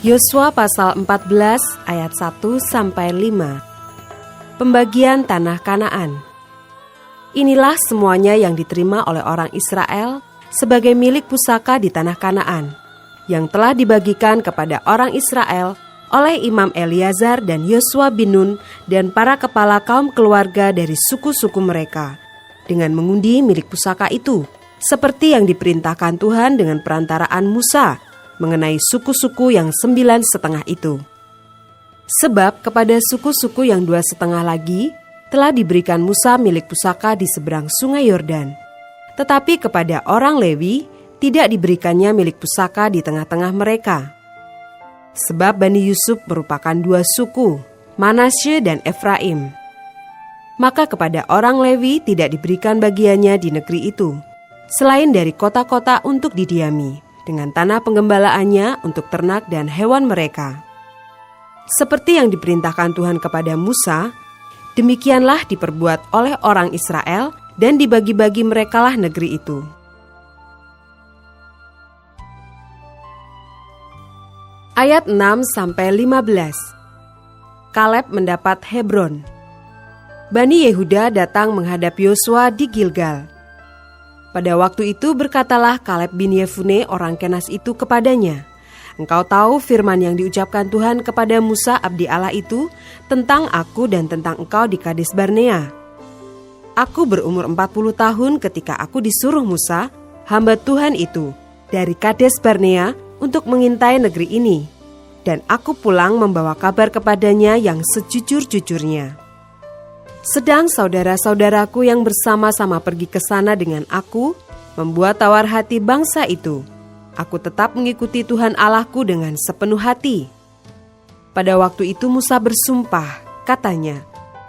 Yosua pasal 14 ayat 1-5. Pembagian tanah Kanaan. Inilah semuanya yang diterima oleh orang Israel sebagai milik pusaka di tanah Kanaan, yang telah dibagikan kepada orang Israel oleh Imam Eleazar dan Yosua bin Nun dan para kepala kaum keluarga dari suku-suku mereka, dengan mengundi milik pusaka itu, seperti yang diperintahkan Tuhan dengan perantaraan Musa mengenai suku-suku yang 9,5 itu. Sebab kepada suku-suku yang 2,5 lagi telah diberikan Musa milik pusaka di seberang sungai Yordan. Tetapi kepada orang Lewi tidak diberikannya milik pusaka di tengah-tengah mereka. Sebab Bani Yusuf merupakan 2 suku, Manasye dan Efraim. Maka kepada orang Lewi tidak diberikan bagiannya di negeri itu, selain dari kota-kota untuk didiami, dengan tanah penggembalaannya untuk ternak dan hewan mereka. Seperti yang diperintahkan Tuhan kepada Musa, demikianlah diperbuat oleh orang Israel dan dibagi-bagi merekalah negeri itu. Ayat 6-15. Kaleb mendapat Hebron. Bani Yehuda datang menghadap Yosua di Gilgal. Pada waktu itu berkatalah Kaleb bin Yefune orang Kenas itu kepadanya, "Engkau tahu firman yang diucapkan Tuhan kepada Musa abdi Allah itu tentang aku dan tentang engkau di Kades Barnea. Aku berumur 40 tahun ketika aku disuruh Musa, hamba Tuhan itu, dari Kades Barnea untuk mengintai negeri ini. Dan aku pulang membawa kabar kepadanya yang sejujur-jujurnya. Sedang saudara-saudaraku yang bersama-sama pergi ke sana dengan aku, membuat tawar hati bangsa itu. Aku tetap mengikuti Tuhan Allahku dengan sepenuh hati." Pada waktu itu Musa bersumpah, katanya,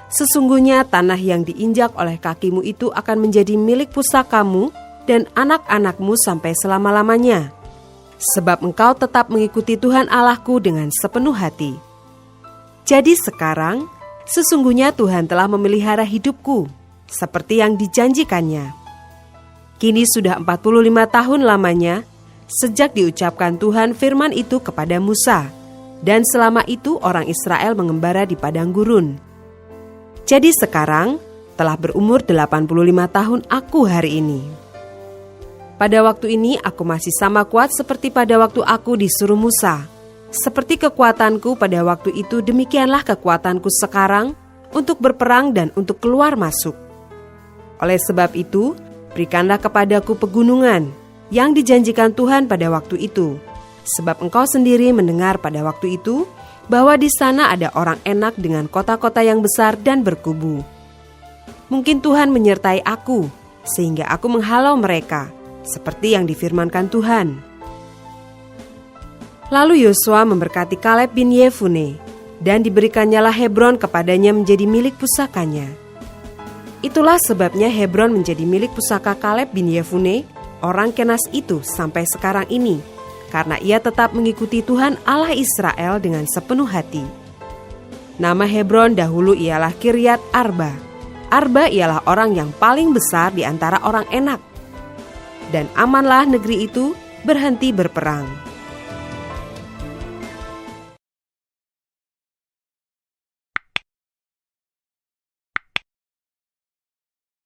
"Sesungguhnya tanah yang diinjak oleh kakimu itu akan menjadi milik pusakamu dan anak-anakmu sampai selama-lamanya. Sebab engkau tetap mengikuti Tuhan Allahku dengan sepenuh hati. Jadi sekarang, sesungguhnya Tuhan telah memelihara hidupku, seperti yang dijanjikannya. Kini sudah 45 tahun lamanya, sejak diucapkan Tuhan firman itu kepada Musa, dan selama itu orang Israel mengembara di padang gurun. Jadi sekarang telah berumur 85 tahun aku hari ini. Pada waktu ini aku masih sama kuat seperti pada waktu aku disuruh Musa. Seperti kekuatanku pada waktu itu, demikianlah kekuatanku sekarang untuk berperang dan untuk keluar masuk. Oleh sebab itu, berikanlah kepadaku pegunungan yang dijanjikan Tuhan pada waktu itu, sebab engkau sendiri mendengar pada waktu itu bahwa di sana ada orang Enak dengan kota-kota yang besar dan berkubu. Mungkin Tuhan menyertai aku, sehingga aku menghalau mereka, seperti yang difirmankan Tuhan." Lalu Yosua memberkati Kaleb bin Yefune, dan diberikannya Hebron kepadanya menjadi milik pusakanya. Itulah sebabnya Hebron menjadi milik pusaka Kaleb bin Yefune, orang Kenas itu sampai sekarang ini, karena ia tetap mengikuti Tuhan Allah Israel dengan sepenuh hati. Nama Hebron dahulu ialah Kiryat Arba. Arba ialah orang yang paling besar di antara orang Enak. Dan amanlah negeri itu berhenti berperang.